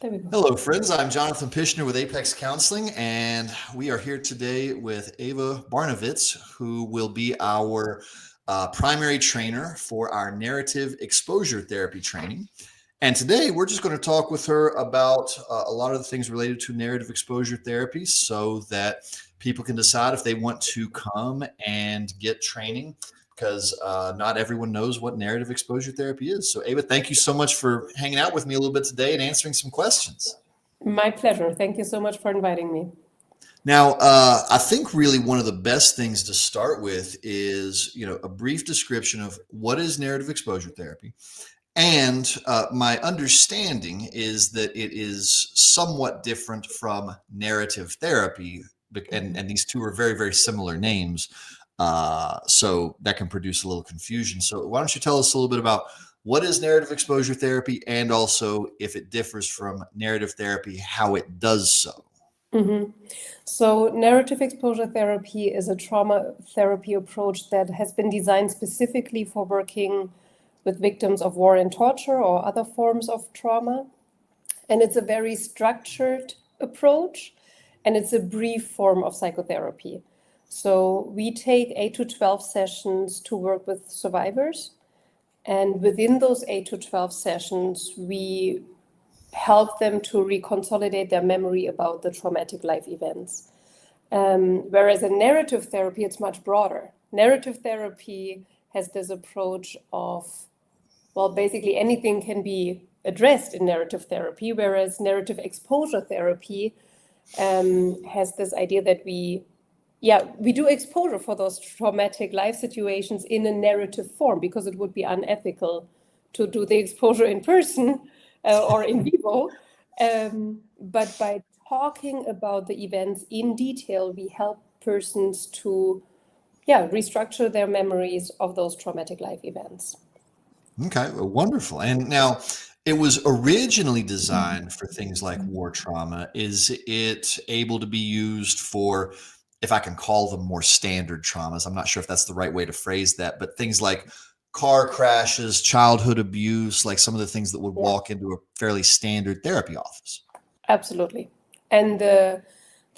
There we go. Hello, friends. I'm Jonathan Pishner with Apex Counseling, and we are here today with Eva Barnewitz, who will be our primary trainer for our narrative exposure therapy training. And today we're just going to talk with her about a lot of the things related to narrative exposure therapy so that people can decide if they want to come and get training, because not everyone knows what narrative exposure therapy is. So Ava, thank you so much for hanging out with me a little bit today and answering some questions. My pleasure. Thank you so much for inviting me. Now, I think really one of the best things to start with is, a brief description of what is narrative exposure therapy. And my understanding is that it is somewhat different from narrative therapy, and these two are very, very similar names. So that can produce a little confusion. So why don't you tell us a little bit about what is narrative exposure therapy, and also if it differs from narrative therapy, how it does so? Mm-hmm. So narrative exposure therapy is a trauma therapy approach that has been designed specifically for working with victims of war and torture or other forms of trauma. And it's a very structured approach, and it's a brief form of psychotherapy. So we take 8 to 12 sessions to work with survivors. And within those 8 to 12 sessions, we help them to reconsolidate their memory about the traumatic life events. Whereas in narrative therapy, it's much broader. Narrative therapy has this approach of, well, basically anything can be addressed in narrative therapy, whereas narrative exposure therapy has this idea that we do exposure for those traumatic life situations in a narrative form, because it would be unethical to do the exposure in person or in vivo. But by talking about the events in detail, we help persons to restructure their memories of those traumatic life events. Okay, well, wonderful. And now it was originally designed for things like war trauma. Is it able to be used for, if I can call them more standard traumas? I'm not sure if that's the right way to phrase that, but things like car crashes, childhood abuse, like some of the things that would walk into a fairly standard therapy office. Absolutely. And the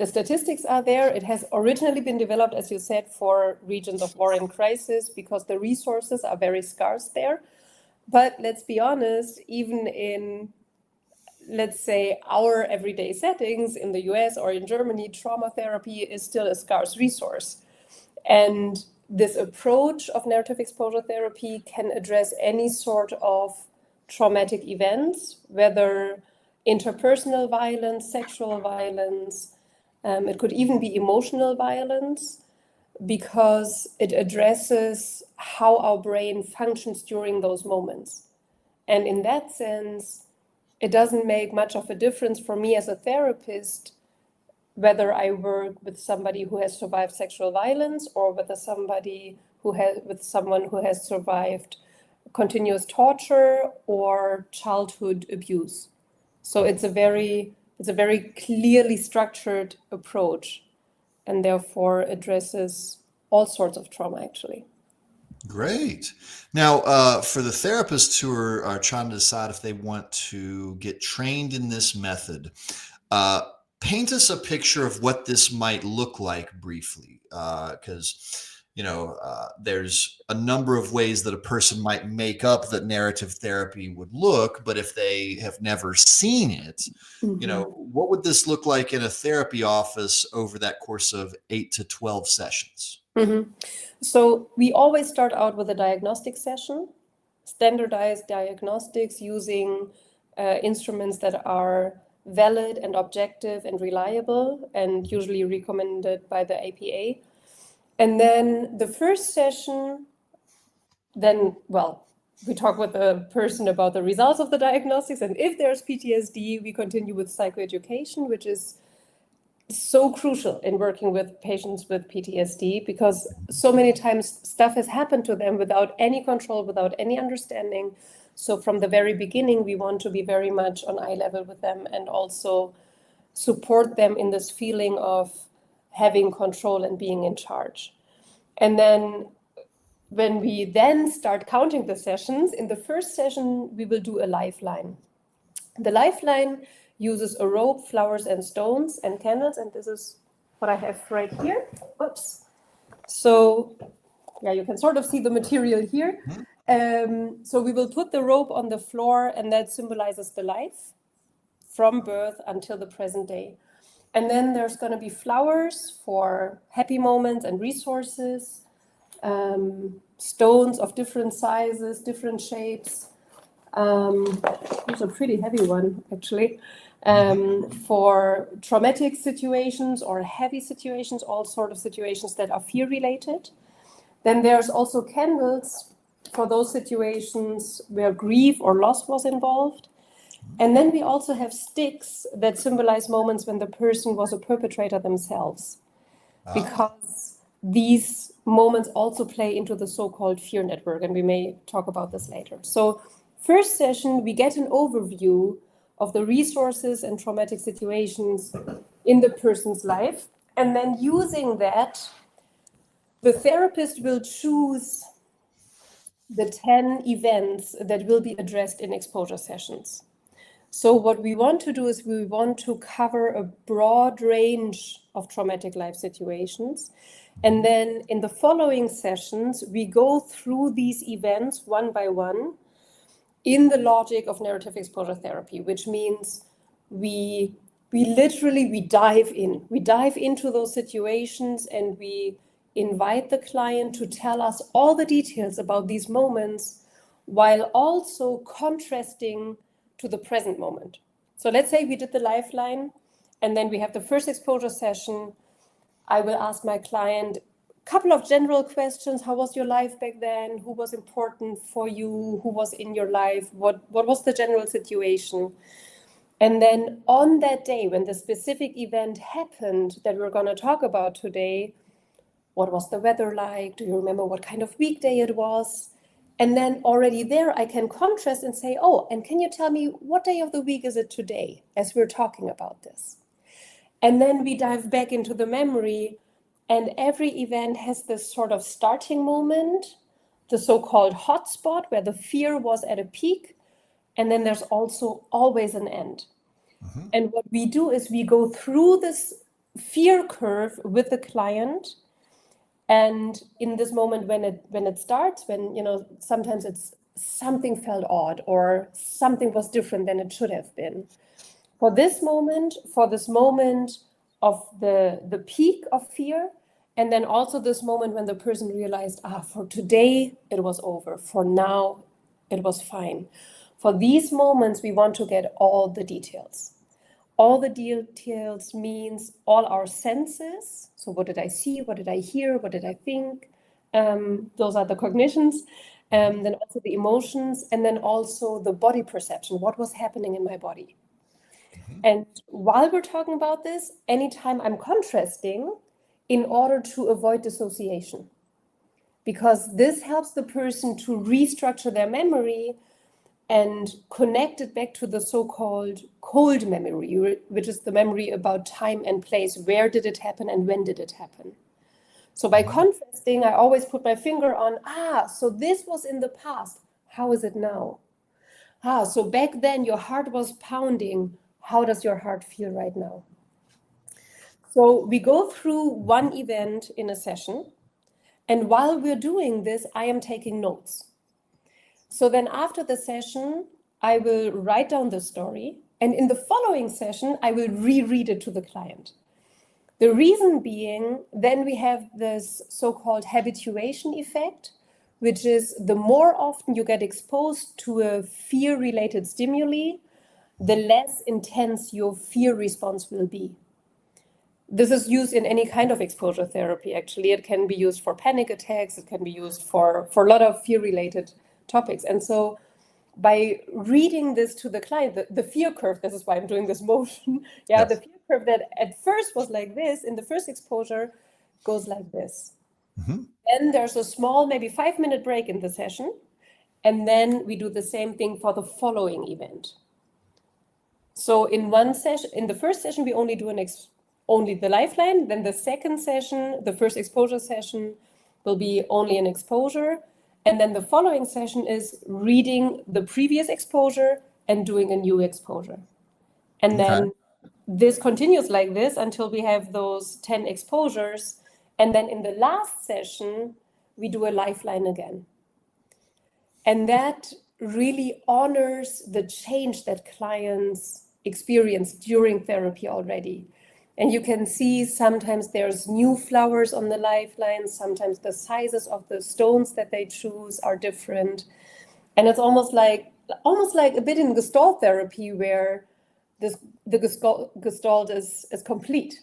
statistics are there. It has originally been developed, as you said, for regions of war and crisis, because the resources are very scarce there. But let's be honest, even in, let's say, our everyday settings in the US or in Germany, trauma therapy is still a scarce resource. And this approach of narrative exposure therapy can address any sort of traumatic events, whether interpersonal violence, sexual violence, it could even be emotional violence, because it addresses how our brain functions during those moments. And in that sense, it doesn't make much of a difference for me as a therapist whether I work with somebody who has survived sexual violence or with someone who has survived continuous torture or childhood abuse. So it's a very clearly structured approach, and therefore addresses all sorts of trauma, actually. Great. Now, for the therapists who are trying to decide if they want to get trained in this method, paint us a picture of what this might look like briefly, because there's a number of ways that a person might make up that narrative therapy would look, but if they have never seen it, what would this look like in a therapy office over that course of 8 to 12 sessions? Mm-hmm. So we always start out with a diagnostic session, standardized diagnostics using instruments that are valid and objective and reliable, and usually recommended by the APA. And then the first session, we talk with the person about the results of the diagnostics, and if there's PTSD, we continue with psychoeducation, which is so crucial in working with patients with PTSD, because so many times stuff has happened to them without any control, without any understanding. So from the very beginning, we want to be very much on eye level with them and also support them in this feeling of having control and being in charge. And then when we then start counting the sessions, in the first session, we will do a lifeline. The lifeline uses a rope, flowers and stones and candles, and this is what I have right here. Oops. So yeah, you can sort of see the material here. So we will put the rope on the floor, and that symbolizes the life from birth until the present day. And then there's going to be flowers for happy moments and resources, stones of different sizes, different shapes. Here's a pretty heavy one, actually, for traumatic situations or heavy situations, all sort of situations that are fear-related. Then there's also candles for those situations where grief or loss was involved. And then we also have sticks that symbolize moments when the person was a perpetrator themselves, because these moments also play into the so-called fear network, and we may talk about this later. So first session, we get an overview of the resources and traumatic situations in the person's life, and then using that, the therapist will choose the 10 events that will be addressed in exposure sessions. So what we want to do is we want to cover a broad range of traumatic life situations. And then in the following sessions, we go through these events one by one in the logic of narrative exposure therapy, which means we dive in. We dive into those situations, and we invite the client to tell us all the details about these moments, while also contrasting to the present moment. So let's say we did the lifeline, and then we have the first exposure session. I will ask my client a couple of general questions. How was your life back then? Who was important for you? Who was in your life? What was the general situation? And then on that day, when the specific event happened that we're going to talk about today, what was the weather like? Do you remember what kind of weekday it was? And then already there, I can contrast and say, oh, and can you tell me what day of the week is it today, as we're talking about this? And then we dive back into the memory, and every event has this sort of starting moment, the so-called hotspot, where the fear was at a peak, and then there's also always an end. And what we do is we go through this fear curve with the client. And in this moment, when it starts, when, sometimes it's something felt odd or something was different than it should have been. For this moment of the peak of fear, and then also this moment when the person realized, for today it was over, for now it was fine. For these moments, we want to get all the details. All the details means all our senses. So what did I see? What did I hear? What did I think? Those are the cognitions. Then also the emotions, and then also the body perception. What was happening in my body? And while we're talking about this, anytime I'm contrasting, in order to avoid dissociation, because this helps the person to restructure their memory and connect it back to the so-called cold memory, which is the memory about time and place. Where did it happen and when did it happen? So by contrasting, I always put my finger on, so this was in the past. How is it now? So back then your heart was pounding. How does your heart feel right now? So we go through one event in a session. And while we're doing this, I am taking notes. So then after the session, I will write down the story. And in the following session, I will reread it to the client. The reason being, then we have this so-called habituation effect, which is the more often you get exposed to a fear-related stimuli, the less intense your fear response will be. This is used in any kind of exposure therapy, actually. It can be used for panic attacks. It can be used for a lot of fear-related topics. And so by reading this to the client, the fear curve, this is why I'm doing this motion. Yes. The fear curve that at first was like this, in the first exposure, goes like this. Then there's a small, maybe 5-minute break in the session. And then we do the same thing for the following event. So in one session, in the first session, we only do only the lifeline. Then the second session, the first exposure session, will be only an exposure. And then the following session is reading the previous exposure and doing a new exposure. And then this continues like this until we have those 10 exposures. And then in the last session, we do a lifeline again. And that really honors the change that clients experience during therapy already. And you can see sometimes there's new flowers on the lifeline, sometimes the sizes of the stones that they choose are different. And it's almost like a bit in Gestalt therapy where the Gestalt is complete.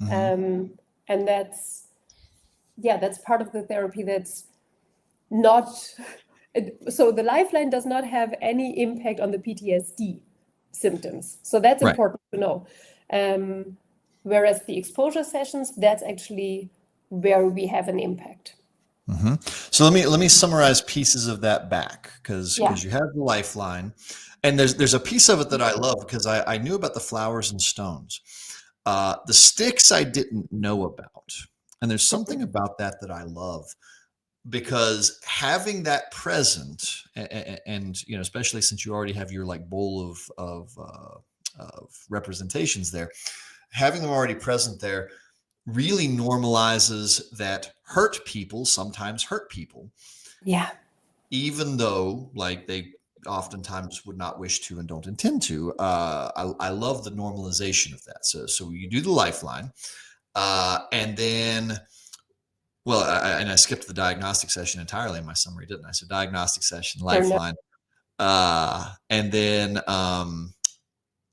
And that's part of the therapy that's not, so the lifeline does not have any impact on the PTSD symptoms. So that's important to know. Whereas the exposure sessions, that's actually where we have an impact. So let me summarize pieces of that back, because you have the lifeline, and there's a piece of it that I love because I knew about the flowers and stones. The sticks I didn't know about, and there's something about that I love, because having that present, and especially since you already have your like bowl of representations there, having them already present there really normalizes that hurt people sometimes hurt people. Yeah. Even though like they oftentimes would not wish to and don't intend to. I love the normalization of that. So you do the lifeline, and then, well, I skipped the diagnostic session entirely in my summary, didn't I? So diagnostic session, lifeline, and then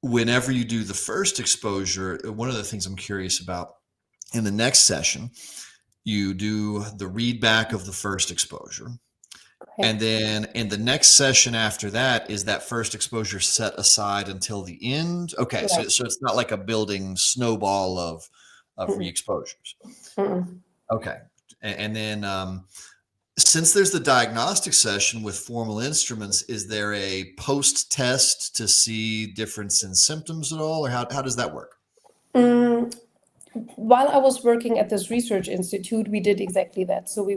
whenever you do the first exposure, one of the things I'm curious about in the next session, you do the read back of the first exposure. And then in the next session after that, is that first exposure set aside until the end? Okay, so it's not like a building snowball of re-exposures. Okay, and then since there's the diagnostic session with formal instruments, is there a post-test to see difference in symptoms at all, or how does that work? While I was working at this research institute, we did exactly that. So we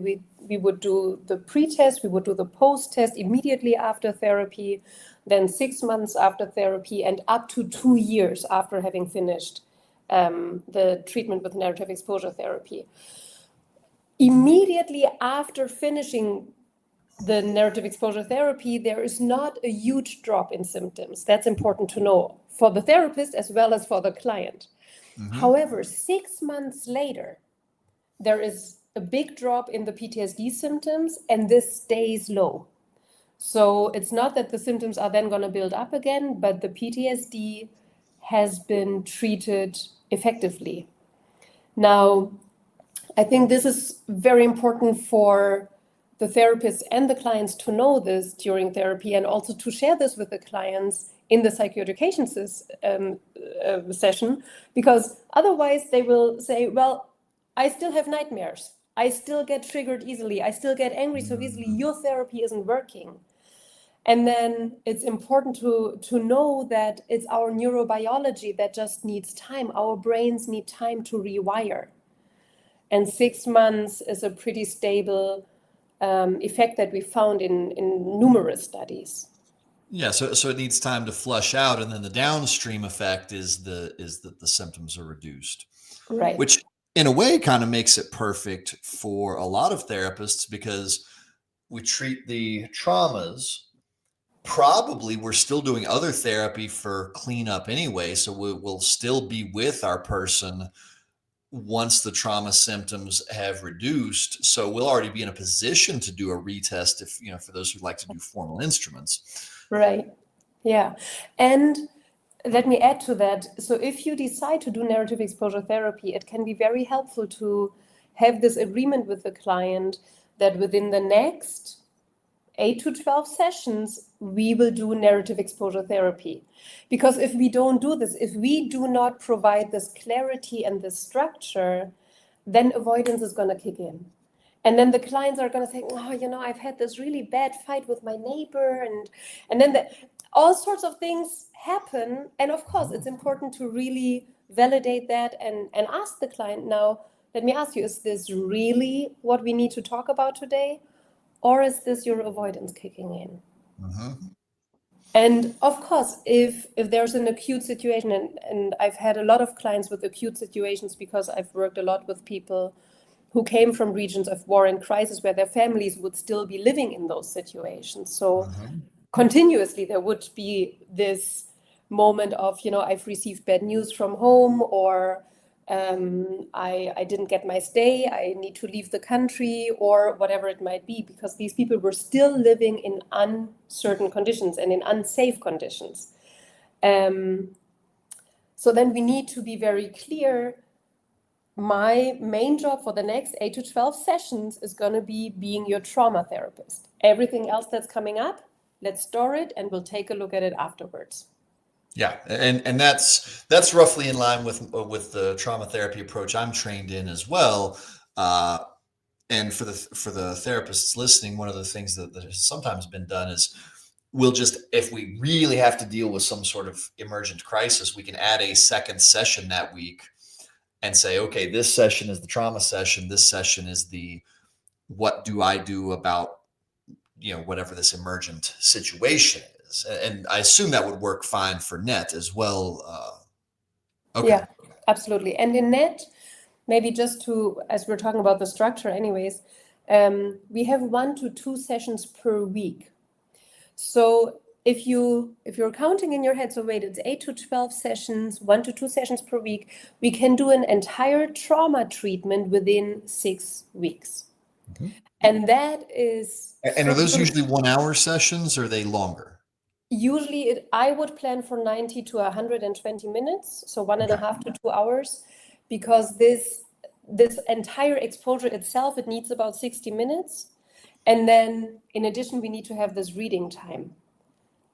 would do the pre-test, we would do the post-test immediately after therapy, then 6 months after therapy, and up to 2 years after having finished the treatment with narrative exposure therapy. Immediately after finishing the narrative exposure therapy, there is not a huge drop in symptoms. That's important to know for the therapist as well as for the client. However, 6 months later, there is a big drop in the PTSD symptoms, and this stays low. So it's not that the symptoms are then going to build up again, but the PTSD has been treated effectively. Now, I think this is very important for the therapists and the clients to know this during therapy, and also to share this with the clients in the psychoeducation session, because otherwise they will say, well, I still have nightmares. I still get triggered easily. I still get angry so easily. Your therapy isn't working. And then it's important to know that it's our neurobiology that just needs time. Our brains need time to rewire. And 6 months is a pretty stable effect that we found in numerous studies. Yeah, so it needs time to flush out, and then the downstream effect is that the symptoms are reduced. Right. Which in a way kind of makes it perfect for a lot of therapists, because we treat the traumas. Probably we're still doing other therapy for cleanup anyway, so we'll still be with our person once the trauma symptoms have reduced. So we'll already be in a position to do a retest if, for those who like to do formal instruments. Right. Yeah. And let me add to that. So if you decide to do narrative exposure therapy, it can be very helpful to have this agreement with the client that within the next 8 to 12 sessions, we will do narrative exposure therapy. Because if we don't do this, if we do not provide this clarity and this structure, then avoidance is going to kick in. And then the clients are going to say, oh, I've had this really bad fight with my neighbor. And then all sorts of things happen. And of course, it's important to really validate that and ask the client, now, let me ask you, is this really what we need to talk about today? Or is this your avoidance kicking in? And of course, if there's an acute situation, and I've had a lot of clients with acute situations because I've worked a lot with people who came from regions of war and crisis where their families would still be living in those situations. So continuously there would be this moment of, I've received bad news from home, or I didn't get my stay, I need to leave the country, or whatever it might be, because these people were still living in uncertain conditions and in unsafe conditions. So then we need to be very clear. My main job for the next 8 to 12 sessions is going to be being your trauma therapist. Everything else that's coming up, let's store it and we'll take a look at it afterwards. Yeah, and that's roughly in line with the trauma therapy approach I'm trained in as well. And for the therapists listening, one of the things that has sometimes been done is we'll just, if we really have to deal with some sort of emergent crisis, we can add a second session that week and say, okay, this session is the trauma session. This session is the what do I do about whatever this emergent situation is. And I assume that would work fine for NET as well. Okay. Yeah, absolutely. And in NET, maybe just to, as we're talking about the structure anyways, we have 1 to 2 sessions per week. So if you're counting in your head, so wait, it's 8 to 12 sessions, 1 to 2 sessions per week, we can do an entire trauma treatment within 6 weeks. And that is... And are those usually 1 hour sessions, or are they longer? Usually I would plan for 90 to 120 minutes, so 1.5 to 2 hours, because this entire exposure itself, it needs about 60 minutes. And then in addition, we need to have this reading time.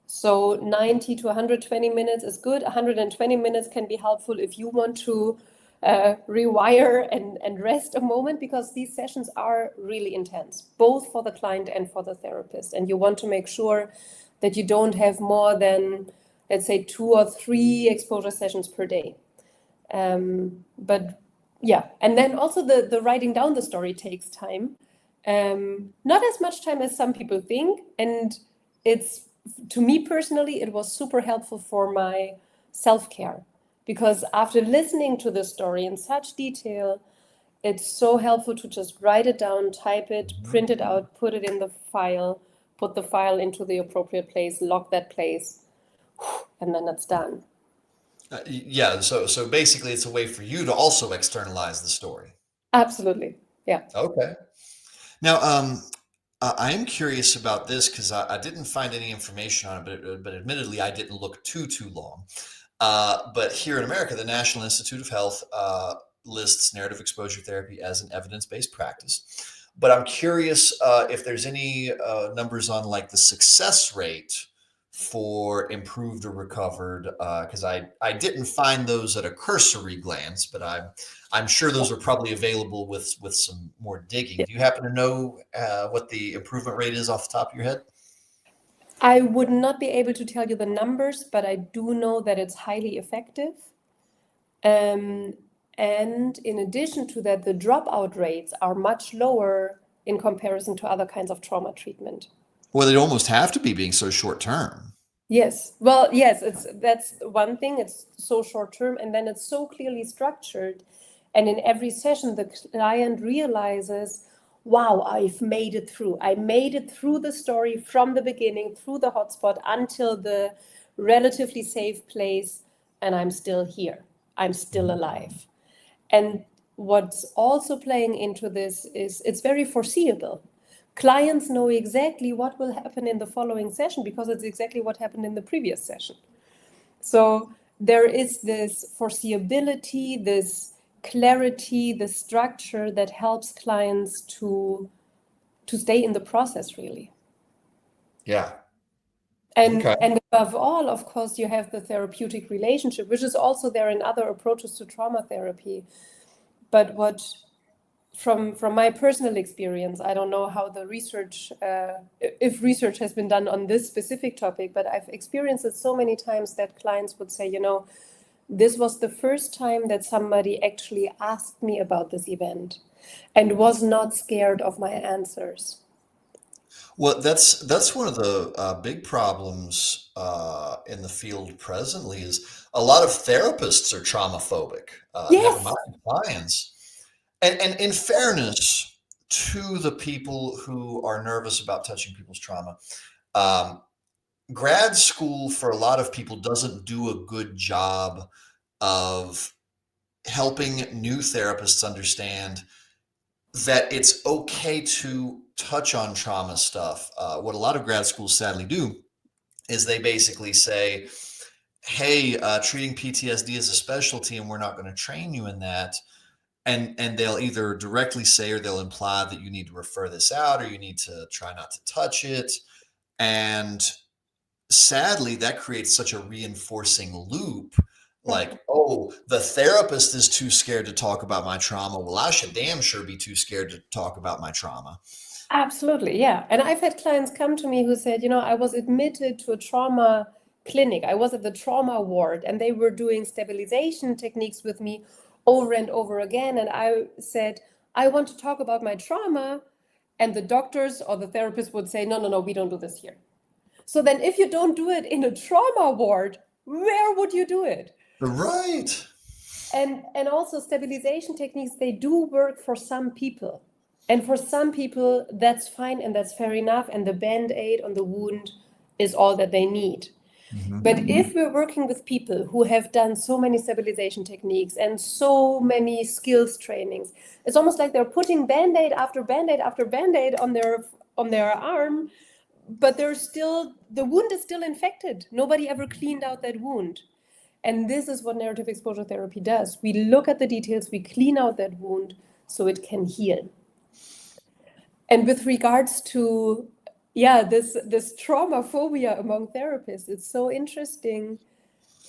So 90 to 120 minutes is good. 120 minutes can be helpful if you want to rewire and rest a moment, because these sessions are really intense, both for the client and for the therapist. And you want to make sure that you don't have more than, let's say, 2 or 3 exposure sessions per day. But yeah, and then also the writing down the story takes time. Not as much time as some people think. And it's, to me personally, it was super helpful for my self-care, because after listening to the story in such detail, it's so helpful to just write it down, type it, print it out, put it in the file, put the file into the appropriate place, lock that place, and then it's done. Yeah, so basically it's a way for you to also externalize the story. Absolutely, yeah. Okay. Now, I am curious about this because I didn't find any information on it, but admittedly I didn't look too long. But here in America, the National Institute of Health lists narrative exposure therapy as an evidence-based practice. But I'm curious if there's any numbers on like the success rate for improved or recovered, because I didn't find those at a cursory glance, but I'm sure those are probably available with some more digging. Do you happen to know what the improvement rate is off the top of your head? I would not be able to tell you the numbers, but I do know that it's highly effective. And in addition to that, the dropout rates are much lower in comparison to other kinds of trauma treatment. Well, they'd almost have to be, being so short term. Yes. Well, yes, that's one thing. It's so short term, and then it's so clearly structured. And in every session, the client realizes, wow, I've made it through. I made it through the story from the beginning, through the hotspot, until the relatively safe place, and I'm still here. I'm still alive. And what's also playing into this is it's very foreseeable. Clients know exactly what will happen in the following session because it's exactly what happened in the previous session. So there is this foreseeability, this clarity, the structure that helps clients to stay in the process, really. Yeah. And Okay. and above all, of course, you have the therapeutic relationship, which is also there in other approaches to trauma therapy. But what, from my personal experience, I don't know how the research, if research has been done on this specific topic, but I've experienced it so many times that clients would say, this was the first time that somebody actually asked me about this event and was not scared of my answers. Well, that's one of the big problems in the field presently is a lot of therapists are traumaphobic, never Yes, mind clients. And in fairness to the people who are nervous about touching people's trauma, um, grad school for a lot of people doesn't do a good job of helping new therapists understand that it's okay to touch on trauma stuff. What a lot of grad schools sadly do is they basically say, hey, treating PTSD is a specialty and we're not going to train you in that. And they'll either directly say or they'll imply that you need to refer this out or you need to try not to touch it. And sadly, that creates such a reinforcing loop. Like, oh, the therapist is too scared to talk about my trauma. Well, I should damn sure be too scared to talk about my trauma. absolutely. Yeah. And I've had clients come to me who said, I was admitted to a trauma clinic. I was at the trauma ward and they were doing stabilization techniques with me over and over again. And I said, I want to talk about my trauma. And the doctors or the therapist would say, no, no, no, we don't do this here. So then if you don't do it in a trauma ward, where would you do it? Right. And also stabilization techniques, they do work for some people. And for some people, that's fine and that's fair enough. And the band-aid on the wound is all that they need. But if we're working with people who have done so many stabilization techniques and so many skills trainings, it's almost like they're putting band-aid after band-aid after band-aid on their arm, but the wound is still infected. Nobody ever cleaned out that wound. And this is what narrative exposure therapy does. We look at the details, we clean out that wound so it can heal. And with regards to this trauma phobia among therapists, it's so interesting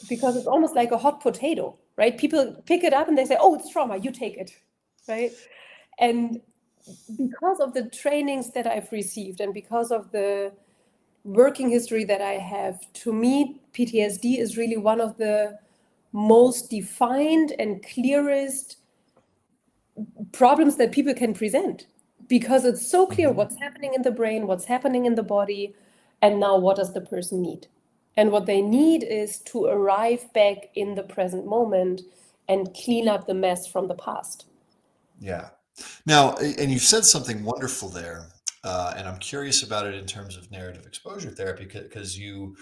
because it's almost like a hot potato, right? People pick it up and they say, oh, it's trauma, you take it, right? And because of the trainings that I've received and because of the working history that I have, to me, PTSD is really one of the most defined and clearest problems that people can present, because it's so clear what's happening in the brain, what's happening in the body, and now what does the person need? And what they need is to arrive back in the present moment and clean up the mess from the past. Yeah. Now, and you've said something wonderful there, and I'm curious about it in terms of narrative exposure therapy, because you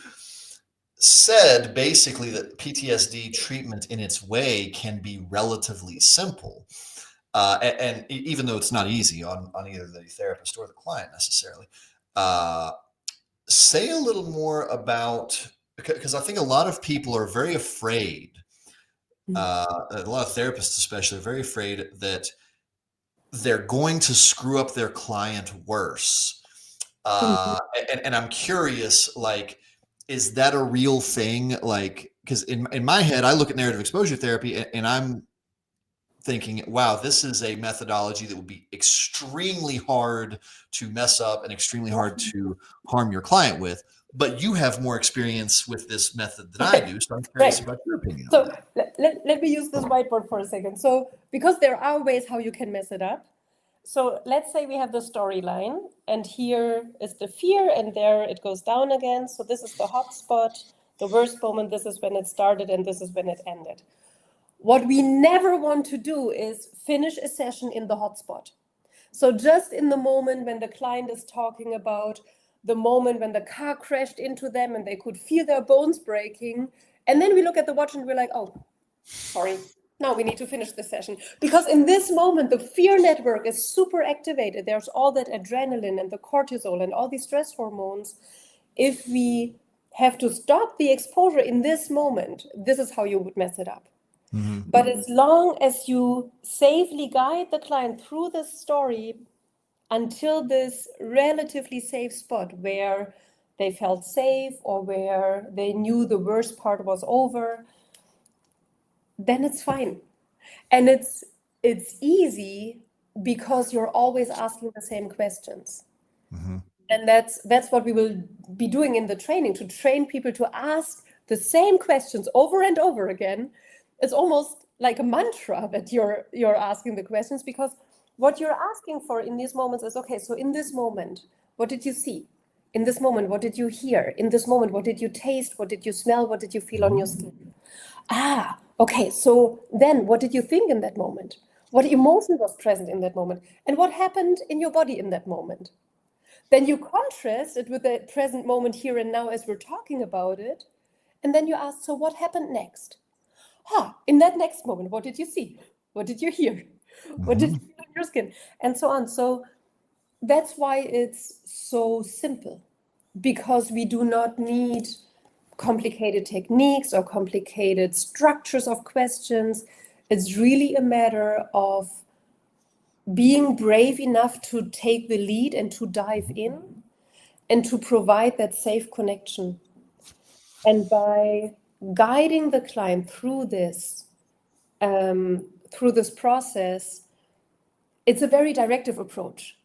said basically that PTSD treatment in its way can be relatively simple. And even though it's not easy on either the therapist or the client necessarily, say a little more about, because I think a lot of people are very afraid, a lot of therapists especially are very afraid that they're going to screw up their client worse. And I'm curious, like, is that a real thing? Like, because in my head, I look at narrative exposure therapy and I'm thinking, wow, this is a methodology that would be extremely hard to mess up and extremely hard to harm your client with. But you have more experience with this method than I do, so I'm curious about your opinion on So that. let me use this whiteboard for a second. So because there are ways how you can mess it up. So let's say we have the storyline, and here is the fear, and there it goes down again. So this is the hot spot, the worst moment, this is when it started, and this is when it ended. What we never want to do is finish a session in the hot spot. So just in the moment when the client is talking about the moment when the car crashed into them and they could feel their bones breaking, and then we look at the watch and we're like, oh, sorry, now we need to finish the session. Because in this moment, the fear network is super activated. There's all that adrenaline and the cortisol and all these stress hormones. If we have to stop the exposure in this moment, this is how you would mess it up. But as long as you safely guide the client through this story until this relatively safe spot where they felt safe or where they knew the worst part was over, then it's fine. And it's easy because you're always asking the same questions. And that's what we will be doing in the training, to train people to ask the same questions over and over again. It's almost like a mantra that you're asking the questions, because what you're asking for in these moments is, okay, so in this moment, what did you see? In this moment, what did you hear? In this moment, what did you taste? What did you smell? What did you feel on your skin? Ah, okay. So then what did you think in that moment? What emotion was present in that moment? And what happened in your body in that moment? Then you contrast it with the present moment here and now as we're talking about it. And then you ask, so what happened next? In that next moment, what did you see? What did you hear? What did you feel on your skin? And so on. So that's why it's so simple, because we do not need complicated techniques or complicated structures of questions. It's really a matter of being brave enough to take the lead and to dive in and to provide that safe connection. And by guiding the client through this process, it's a very directive approach.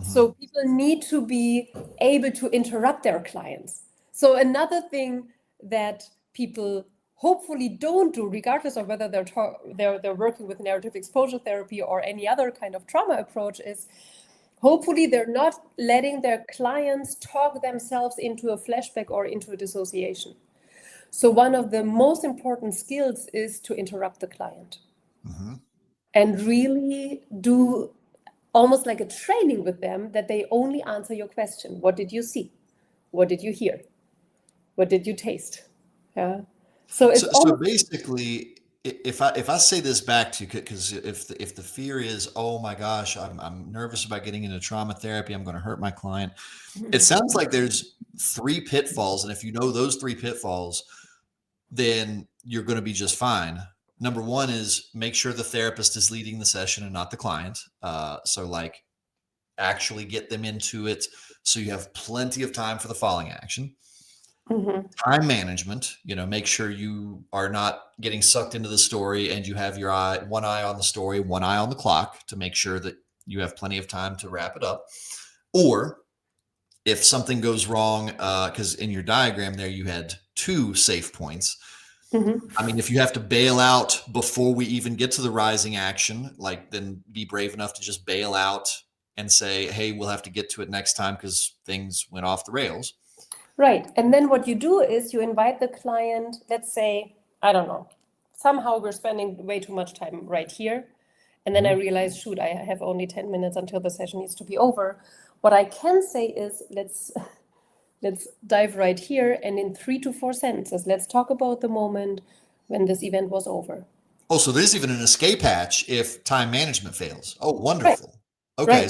So people need to be able to interrupt their clients. So another thing that people hopefully don't do, regardless of whether they're working with narrative exposure therapy or any other kind of trauma approach, is hopefully they're not letting their clients talk themselves into a flashback or into a dissociation. So one of the most important skills is to interrupt the client and really do almost like a training with them, that they only answer your question. What did you see? What did you hear? What did you taste? Yeah. So it's So basically, if I say this back to you, because if the fear is, oh my gosh, I'm nervous about getting into trauma therapy, I'm going to hurt my client. It sounds like there's 3 pitfalls, and if you know those 3 pitfalls, then you're going to be just fine. Number 1 is make sure the therapist is leading the session and not the client. So like actually get them into it so you have plenty of time for the following action. Time management, make sure you are not getting sucked into the story and you have your one eye on the story, one eye on the clock to make sure that you have plenty of time to wrap it up. Or if something goes wrong, because in your diagram there you had 2 safe points. I mean, if you have to bail out before we even get to the rising action, then be brave enough to just bail out and say, hey, we'll have to get to it next time because things went off the rails. Right. And then what you do is you invite the client, let's say, I don't know, somehow we're spending way too much time right here. And then I realize, shoot, I have only 10 minutes until the session needs to be over. What I can say is, let's dive right here, and in 3 to 4 sentences, let's talk about the moment when this event was over. Oh, so there's even an escape hatch if time management fails. Oh, wonderful. Right. Okay,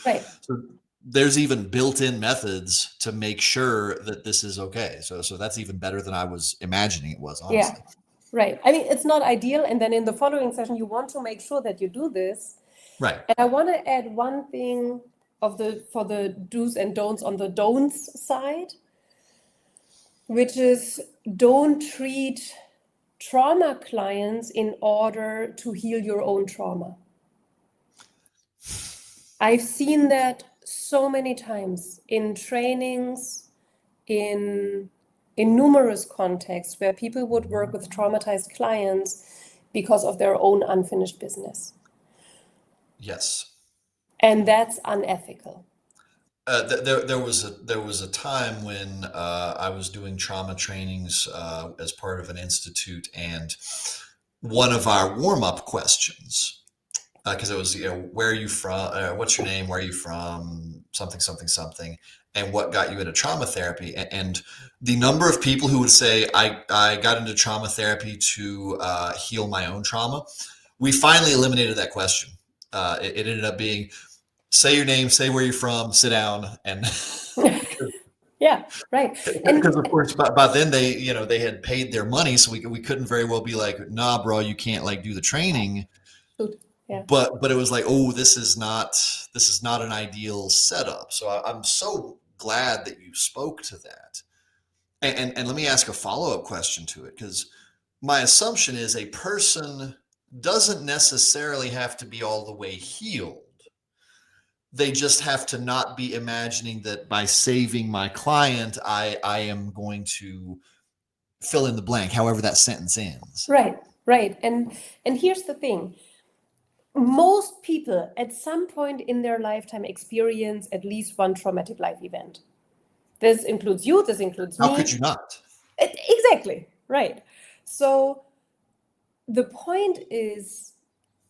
right. So there's even built-in methods to make sure that this is okay. So that's even better than I was imagining it was, honestly. Yeah, right. I mean, it's not ideal, and then in the following session, you want to make sure that you do this. Right. And I want to add one thing for the do's and don'ts on the don'ts side, which is don't treat trauma clients in order to heal your own trauma. I've seen that so many times in trainings, in numerous contexts where people would work with traumatized clients because of their own unfinished business. Yes. And that's unethical. There was a time when I was doing trauma trainings as part of an institute, and one of our warm-up questions, because it was, where are you from? What's your name? Where are you from? Something, and what got you into trauma therapy? And the number of people who would say, I got into trauma therapy to heal my own trauma. We finally eliminated that question. It ended up being, say your name, say where you're from, sit down, and yeah, right. Because of course, by then they had paid their money, so we couldn't very well be like, nah, bro, you can't do the training. Yeah. But it was like, oh, this is not an ideal setup. So I'm so glad that you spoke to that. And let me ask a follow-up question to it, because my assumption is a person doesn't necessarily have to be all the way healed. They just have to not be imagining that by saving my client, I am going to fill in the blank, however that sentence ends. Right. And here's the thing. Most people at some point in their lifetime experience at least one traumatic life event. This includes you, this includes me. How could you not? Exactly, right. So the point is,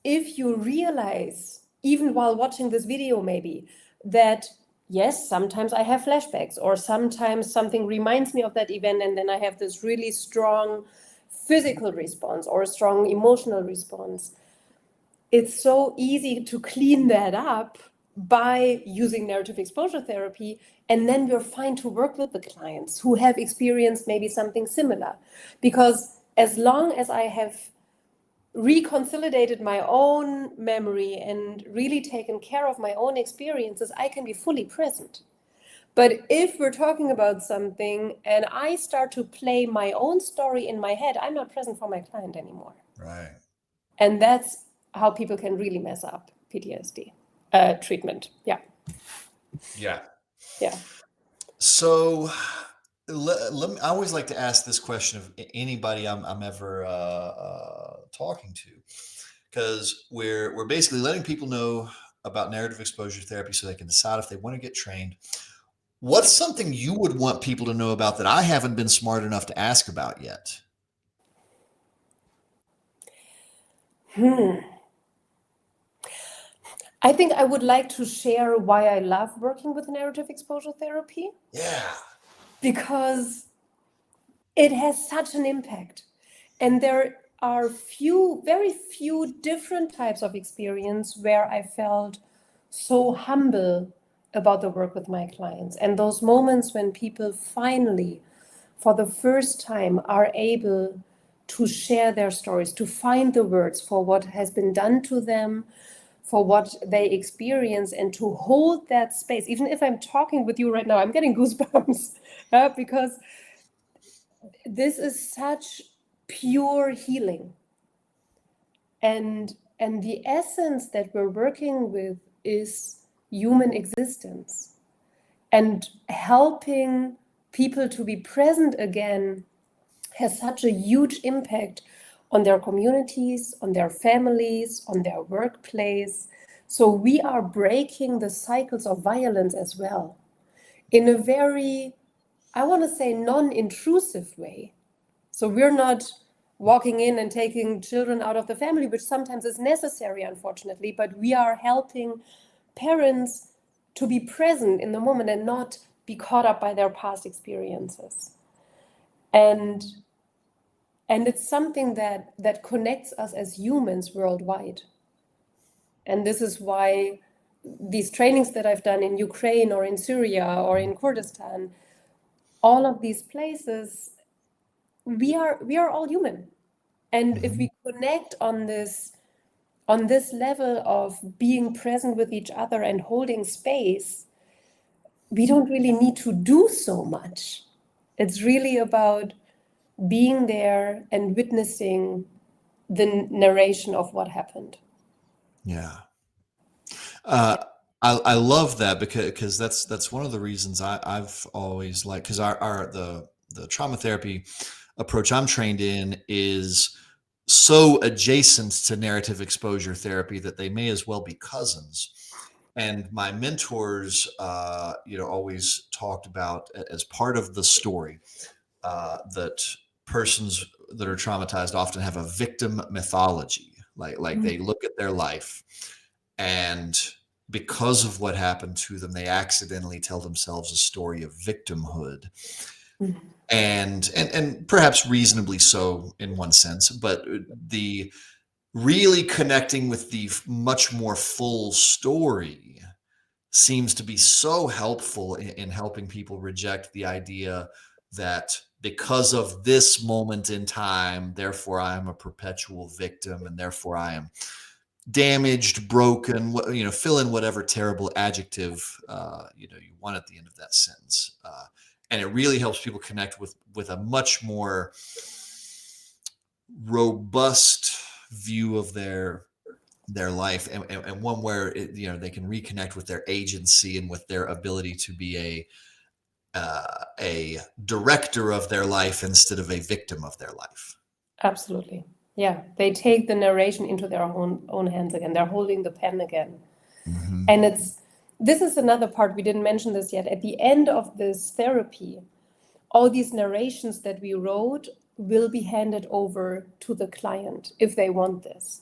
if you realize, even while watching this video maybe, that yes, sometimes I have flashbacks, or sometimes something reminds me of that event, and then I have this really strong physical response or a strong emotional response. It's so easy to clean that up by using narrative exposure therapy, and then we're fine to work with the clients who have experienced maybe something similar. Because as long as I have reconsolidated my own memory and really taken care of my own experiences, I can be fully present. But if we're talking about something and I start to play my own story in my head, I'm not present for my client anymore. Right. And that's how people can really mess up PTSD treatment. Yeah. Yeah. Yeah. So I always like to ask this question of anybody I'm ever talking to, because we're basically letting people know about narrative exposure therapy so they can decide if they want to get trained. What's something you would want people to know about that I haven't been smart enough to ask about yet? I think I would like to share why I love working with narrative exposure therapy. Yeah. Because it has such an impact. And there are very few different types of experience where I felt so humble about the work with my clients. And those moments when people finally, for the first time, are able to share their stories, to find the words for what has been done to them, for what they experience, and to hold that space. Even if I'm talking with you right now, I'm getting goosebumps because this is such pure healing. And the essence that we're working with is human existence, and helping people to be present again has such a huge impact on their communities, on their families, on their workplace. So we are breaking the cycles of violence as well, in a very, I want to say, non-intrusive way. So we're not walking in and taking children out of the family, which sometimes is necessary, unfortunately, but we are helping parents to be present in the moment and not be caught up by their past experiences. And it's something that connects us as humans worldwide. And this is why these trainings that I've done in Ukraine or in Syria or in Kurdistan, all of these places, we are all human. And if we connect on this level of being present with each other and holding space, we don't really need to do so much. It's really about being there and witnessing the narration of what happened. Yeah. I love that because that's one of the reasons I've always liked, because the trauma therapy approach I'm trained in is so adjacent to narrative exposure therapy that they may as well be cousins. And my mentors, always talked about as part of the story that persons that are traumatized often have a victim mythology, like they look at their life, and because of what happened to them, they accidentally tell themselves a story of victimhood. And perhaps reasonably so in one sense, but the really connecting with the much more full story seems to be so helpful in helping people reject the idea that because of this moment in time, therefore I am a perpetual victim, and therefore I am damaged, broken, fill in whatever terrible adjective you want at the end of that sentence. And it really helps people connect with a much more robust view of their life, and one where they can reconnect with their agency and with their ability to be a director of their life instead of a victim of their life. Absolutely. Yeah, they take the narration into their own hands again. They're holding the pen again. And this is another part, we didn't mention this yet. At the end of this therapy, all these narrations that we wrote will be handed over to the client if they want this.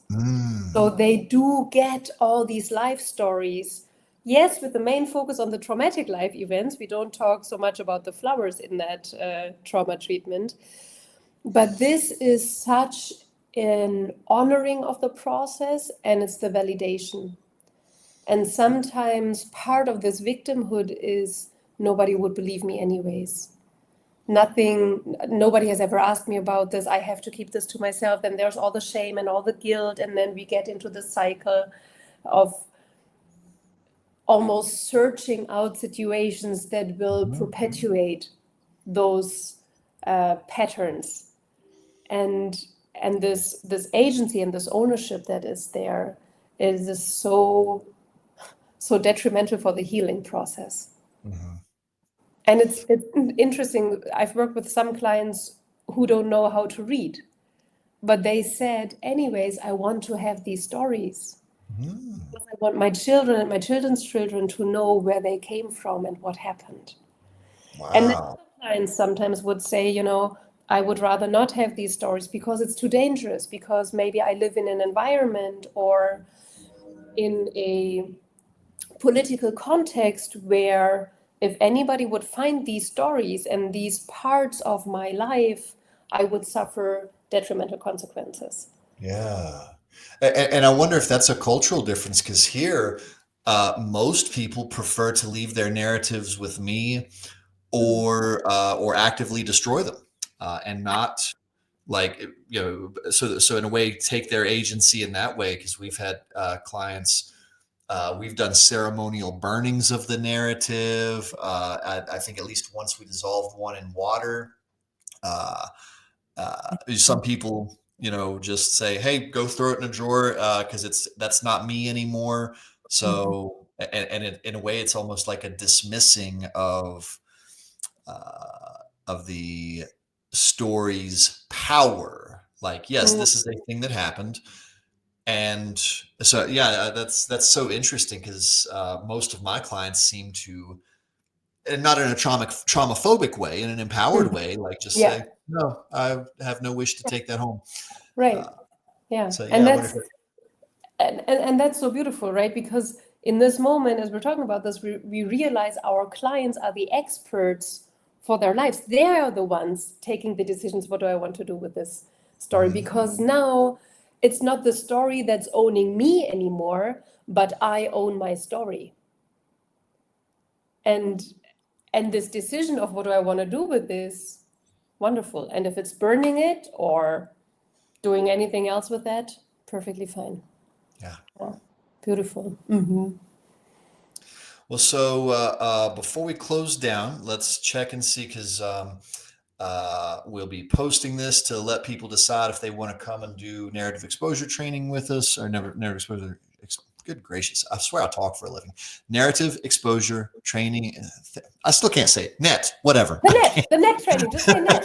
So they do get all these life stories. Yes, with the main focus on the traumatic life events. We don't talk so much about the flowers in that trauma treatment. But this is such an honoring of the process, and it's the validation. And sometimes part of this victimhood is nobody would believe me anyways. Nobody has ever asked me about this. I have to keep this to myself. Then there's all the shame and all the guilt. And then we get into the cycle of almost searching out situations that will perpetuate those patterns. And this agency and this ownership that is there is so detrimental for the healing process. And it's interesting. I've worked with some clients who don't know how to read, but they said, anyways, I want to have these stories. Because I want my children and my children's children to know where they came from and what happened. Wow. And then other clients sometimes would say, I would rather not have these stories because it's too dangerous, because maybe I live in an environment or in a political context where if anybody would find these stories and these parts of my life, I would suffer detrimental consequences. Yeah. And I wonder if that's a cultural difference, because here, most people prefer to leave their narratives with me or actively destroy them and not so in a way take their agency in that way, because we've had clients. We've done ceremonial burnings of the narrative. I think at least once we dissolved one in water. Some people, just say, "Hey, go throw it in a drawer," because that's not me anymore. So, and in a way, it's almost like a dismissing of the story's power. Like, yes, this is a thing that happened. And so, yeah, that's so interesting, because most of my clients seem to, and not in a traumaphobic way, in an empowered way, like just say, no, I have no wish to take that home. Right. Yeah. So, And I wonder if and that's so beautiful, right? Because in this moment, as we're talking about this, we realize our clients are the experts for their lives. They are the ones taking the decisions. What do I want to do with this story? Because now it's not the story that's owning me anymore, but I own my story. And this decision of what do I want to do with this, wonderful. And if it's burning it or doing anything else with that, perfectly fine. Yeah. Beautiful. Well, so before we close down, let's check and see, because we'll be posting this to let people decide if they want to come and do narrative exposure training with us, or narrative exposure. Good gracious. I swear I talk for a living. Narrative exposure training. I still can't say it. Net, whatever. The net training, just say net.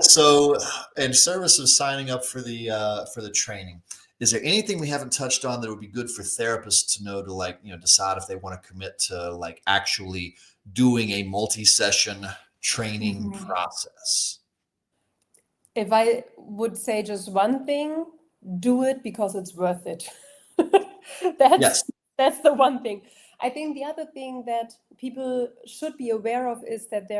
So, in service of signing up for the training, is there anything we haven't touched on that would be good for therapists to know to decide if they want to commit to actually doing a multi-session training process? If I would say just one thing, do it because it's worth it. That's the one thing. I think the other thing that people should be aware of is that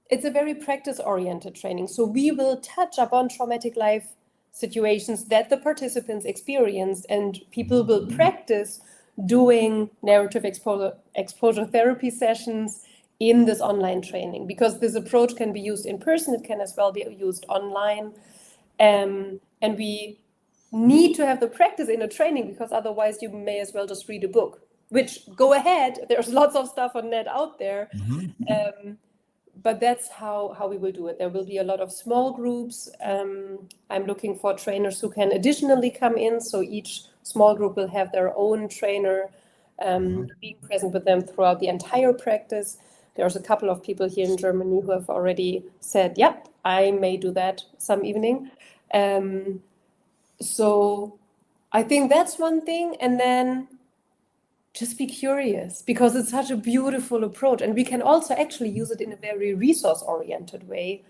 it's a very practice-oriented training. So we will touch upon traumatic life situations that the participants experienced, and people will practice doing narrative exposure therapy sessions in this online training, because this approach can be used in person. It can as well be used online. And we need to have the practice in a training, because otherwise you may as well just read a book, which, go ahead. There's lots of stuff on net out there. But that's how we will do it. There will be a lot of small groups. I'm looking for trainers who can additionally come in. So each small group will have their own trainer being present with them throughout the entire practice. There's a couple of people here in Germany who have already said, yep, I may do that some evening. So I think that's one thing. And then just be curious, because it's such a beautiful approach. And we can also actually use it in a very resource-oriented way.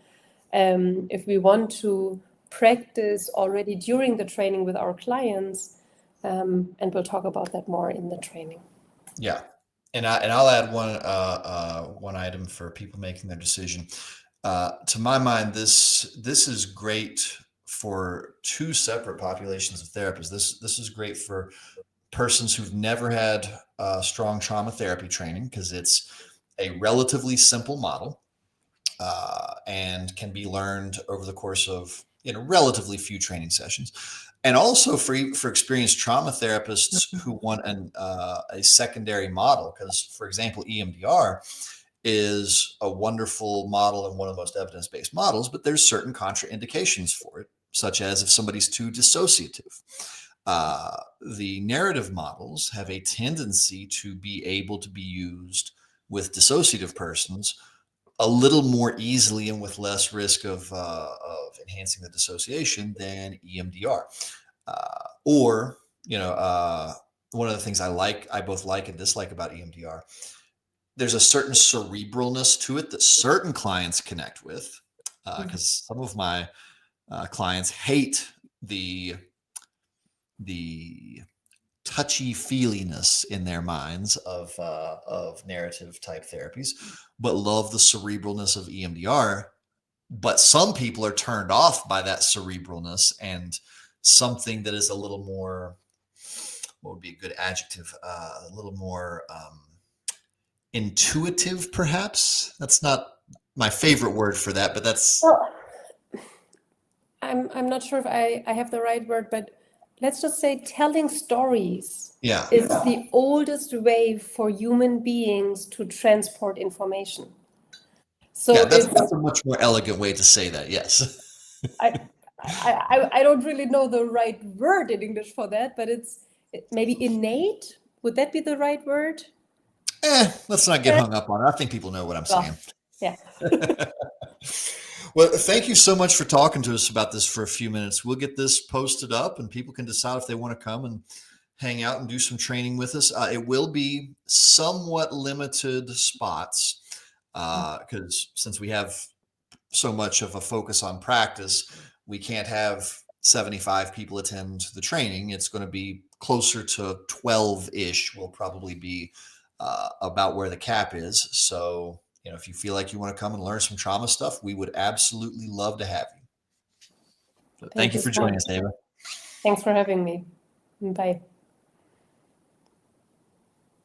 If we want to practice already during the training with our clients, and we'll talk about that more in the training. Yeah. And I'll add one item for people making their decision. To my mind, this is great for two separate populations of therapists. This is great for persons who've never had strong trauma therapy training, because it's a relatively simple model and can be learned over the course of relatively few training sessions. And also for experienced trauma therapists who want a secondary model, because, for example, EMDR is a wonderful model and one of the most evidence-based models, but there's certain contraindications for it, such as if somebody's too dissociative. The narrative models have a tendency to be able to be used with dissociative persons a little more easily and with less risk of enhancing the dissociation than EMDR. Or, one of the things I both like and dislike about EMDR, there's a certain cerebralness to it that certain clients connect with, because some of my clients hate the touchy-feeliness in their minds of narrative type therapies, but love the cerebralness of EMDR. But some people are turned off by that cerebralness and something that is a little more, what would be a good adjective? A little more intuitive, perhaps. That's not my favorite word for that, but that's. Well, I'm not sure if I have the right word, but let's just say telling stories is the oldest way for human beings to transport information. So that's a much more elegant way to say that. Yes. I don't really know the right word in English for that, but it's maybe innate. Would that be the right word? Let's not get hung up on it. I think people know what I'm saying. Yeah. Well, thank you so much for talking to us about this for a few minutes. We'll get this posted up and people can decide if they want to come and hang out and do some training with us. It will be somewhat limited spots because since we have so much of a focus on practice, we can't have 75 people attend the training. It's going to be closer to 12-ish will probably be about where the cap is. So, if you feel like you want to come and learn some trauma stuff, we would absolutely love to have you. So thank you for joining us, Eva. Thanks for having me. Bye.